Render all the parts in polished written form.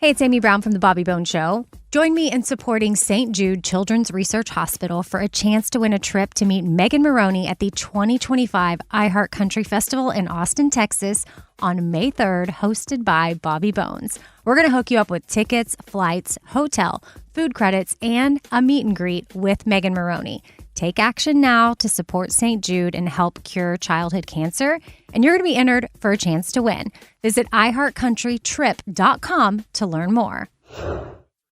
Hey, it's Amy Brown from The Bobby Bone Show. Join me in supporting St. Jude Children's Research Hospital for a chance to win a trip to meet Megan Maroney at the 2025 iHeart Country Festival in Austin, Texas on May 3rd, hosted by Bobby Bones. We're going to hook you up with tickets, flights, hotel, food credits, and a meet and greet with Megan Maroney. Take action now to support St. Jude and help cure childhood cancer, and you're going to be entered for a chance to win. Visit iHeartCountryTrip.com to learn more.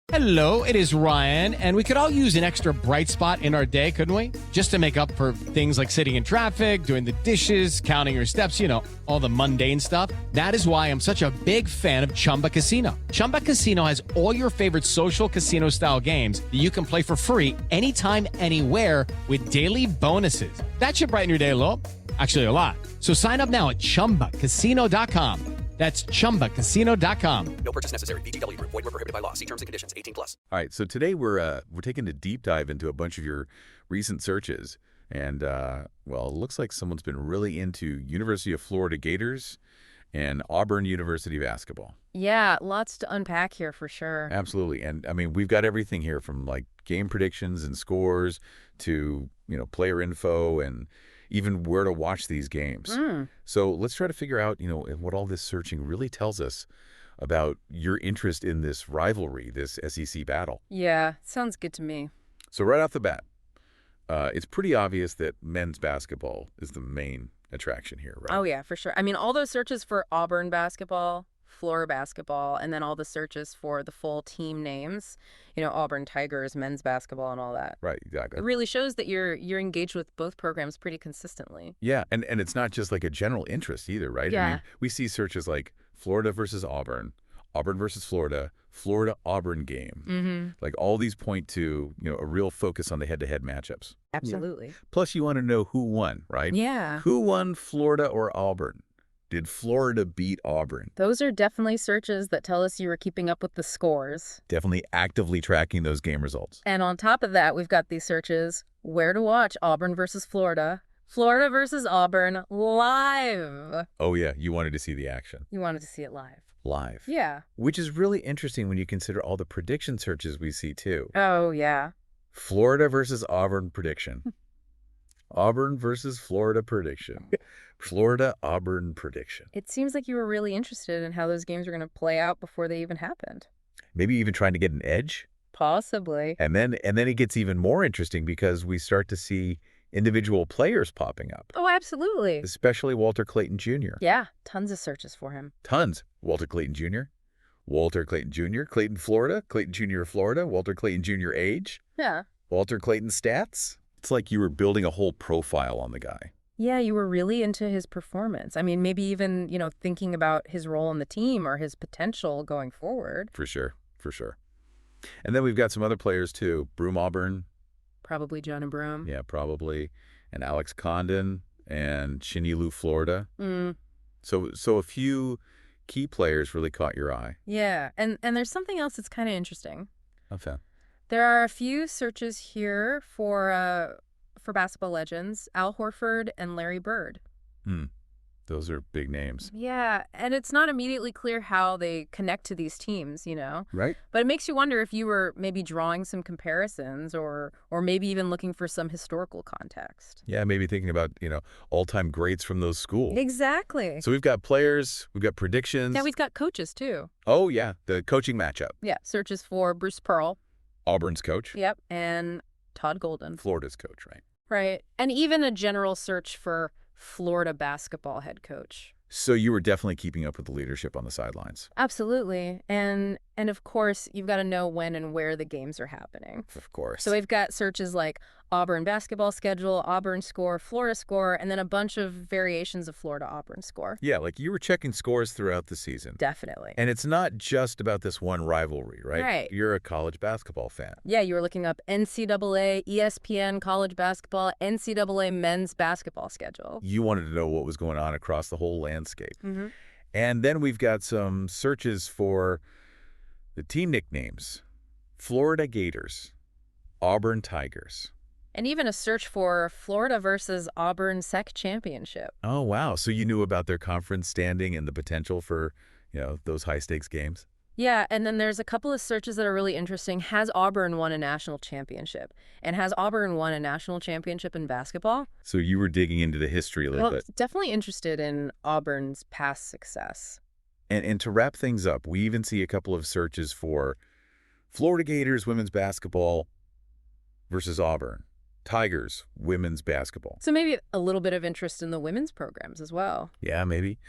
Hello, it is Ryan, and we could all use an extra bright spot in our day, couldn't we? Just to make up for things like sitting in traffic, doing the dishes, counting your steps, you know, all the mundane stuff. That is why I'm such a big fan of Chumba Casino. Chumba Casino has all your favorite social casino-style games that you can play for free anytime, anywhere with daily bonuses. That should brighten your day a little. Actually, a lot. So sign up now at ChumbaCasino.com. That's ChumbaCasino.com. No purchase necessary. VGW Group. Void where prohibited by law. See terms and conditions. 18+. All right, so today we're taking a deep dive into a bunch of your recent searches, and well, it looks like someone's been really into University of Florida Gators and Auburn University basketball. Yeah, lots to unpack here for sure. Absolutely, and I mean we've got everything here from like game predictions and scores to player info and even where to watch these games. So let's try to figure out, what all this searching really tells us about your interest in this rivalry, this SEC battle. Yeah, sounds good to me. So right off the bat, it's pretty obvious that men's basketball is the main attraction here, right? Oh, yeah, for sure. I mean, all those searches for Auburn basketball, Florida basketball, and then all the searches for the full team names, Auburn Tigers, men's basketball, and all that. Right, exactly. It really shows that you're engaged with both programs pretty consistently. Yeah, and it's not just like a general interest either, right? Yeah. I mean, we see searches like Florida versus Auburn, Auburn versus Florida, Florida-Auburn game. Mm-hmm. Like all these point to, a real focus on the head-to-head matchups. Absolutely. Yeah. Plus, you want to know who won, right? Yeah. Who won, Florida or Auburn? Did Florida beat Auburn? Those are definitely searches that tell us you were keeping up with the scores. Definitely actively tracking those game results. And on top of that, we've got these searches, where to watch Auburn versus Florida, Florida versus Auburn live. Oh, yeah. You wanted to see the action. You wanted to see it live. Live. Yeah. Which is really interesting when you consider all the prediction searches we see, too. Oh, yeah. Florida versus Auburn prediction. Auburn versus Florida prediction. Florida, Auburn prediction. It seems like you were really interested in how those games were going to play out before they even happened. Maybe even trying to get an edge. Possibly. And then it gets even more interesting because we start to see individual players popping up. Oh, absolutely. Especially Walter Clayton Jr. Yeah, tons of searches for him. Tons. Walter Clayton Jr., Walter Clayton Jr., Clayton, Florida, Clayton Jr. Florida, Walter Clayton Jr. age. Yeah. Walter Clayton stats. It's like you were building a whole profile on the guy. Yeah, you were really into his performance. I mean, maybe even, thinking about his role in the team or his potential going forward. For sure. For sure. And then we've got some other players, too. Broome Auburn. Probably Jonah Broome. Yeah, probably. And Alex Condon and Shinilu, Florida. So a few key players really caught your eye. Yeah, and there's something else that's kind of interesting. Okay. There are a few searches here for basketball legends, Al Horford and Larry Bird. Those are big names. Yeah, and it's not immediately clear how they connect to these teams, Right. But it makes you wonder if you were maybe drawing some comparisons or maybe even looking for some historical context. Yeah, maybe thinking about, all-time greats from those schools. Exactly. So we've got players, we've got predictions. Yeah, we've got coaches, too. Oh, yeah, the coaching matchup. Yeah, searches for Bruce Pearl. Auburn's coach. Yep, and Todd Golden. Florida's coach, right? Right, and even a general search for Florida basketball head coach. So you were definitely keeping up with the leadership on the sidelines. Absolutely. And of course, you've got to know when and where the games are happening. Of course. So we've got searches like Auburn basketball schedule, Auburn score, Florida score, and then a bunch of variations of Florida Auburn score. Yeah, like you were checking scores throughout the season. Definitely. And it's not just about this one rivalry, right? Right. You're a college basketball fan. Yeah, you were looking up NCAA, ESPN, college basketball, NCAA men's basketball schedule. You wanted to know what was going on across the whole landscape. Mm-hmm. And then we've got some searches for the team nicknames. Florida Gators, Auburn Tigers. And even a search for Florida versus Auburn SEC championship. Oh, wow. So you knew about their conference standing and the potential for, those high-stakes games? Yeah, and then there's a couple of searches that are really interesting. Has Auburn won a national championship? And has Auburn won a national championship in basketball? So you were digging into the history a little bit. Definitely interested in Auburn's past success. And to wrap things up, we even see a couple of searches for Florida Gators women's basketball versus Auburn. Tigers women's basketball. So maybe a little bit of interest in the women's programs as well. Yeah, maybe.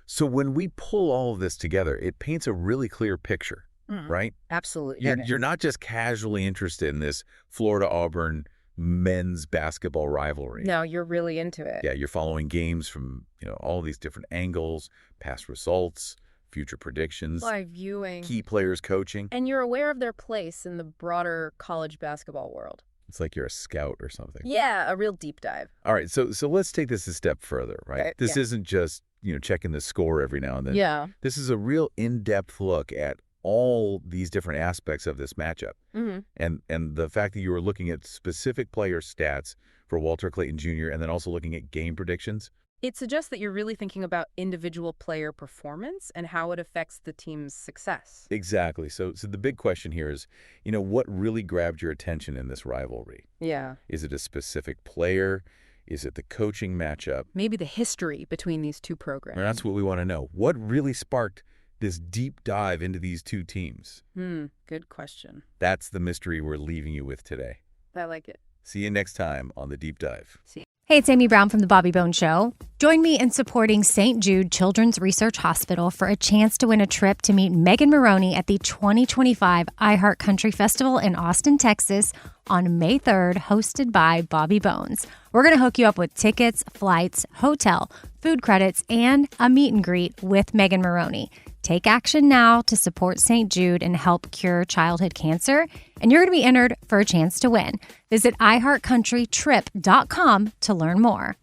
So when we pull all of this together, it paints a really clear picture, right? Absolutely. You're not just casually interested in this Florida-Auburn men's basketball rivalry. No, you're really into it. Yeah, you're following games from, all these different angles, past results, future predictions, Live viewing. key players coaching. And you're aware of their place in the broader college basketball world. It's like you're a scout or something. Yeah, a real deep dive. All right, so let's take this a step further, right? Okay, This isn't just, checking the score every now and then. Yeah. This is a real in-depth look at all these different aspects of this matchup. And the fact that you were looking at specific player stats for Walter Clayton Jr. and then also looking at game predictions. It suggests that you're really thinking about individual player performance and how it affects the team's success. Exactly. So the big question here is, what really grabbed your attention in this rivalry? Yeah. Is it a specific player? Is it the coaching matchup? Maybe the history between these two programs. And that's what we want to know. What really sparked this deep dive into these two teams? Good question. That's the mystery we're leaving you with today. I like it. See you next time on The Deep Dive. Hey, it's Amy Brown from The Bobby Bones Show. Join me in supporting St. Jude Children's Research Hospital for a chance to win a trip to meet Megan Maroney at the 2025 iHeart Country Festival in Austin, Texas on May 3rd, hosted by Bobby Bones. We're going to hook you up with tickets, flights, hotel, food credits, and a meet and greet with Megan Maroney. Take action now to support St. Jude and help cure childhood cancer, and you're going to be entered for a chance to win. Visit iHeartCountryTrip.com to learn more.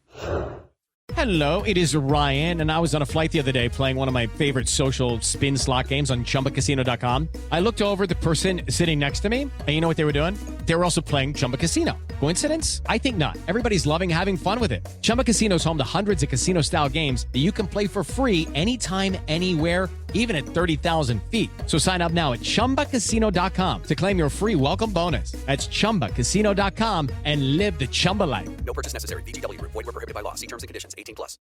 Hello, it is Ryan, and I was on a flight the other day playing one of my favorite social spin slot games on ChumbaCasino.com. I looked over at the person sitting next to me, and you know what they were doing? They were also playing Chumba Casino. Coincidence? I think not. Everybody's loving having fun with it. Chumba Casino is home to hundreds of casino-style games that you can play for free anytime, anywhere, even at 30,000 feet. So sign up now at ChumbaCasino.com to claim your free welcome bonus. That's ChumbaCasino.com and live the Chumba life. No purchase necessary. VGW Group. Void where prohibited by law. See terms and conditions. 18+.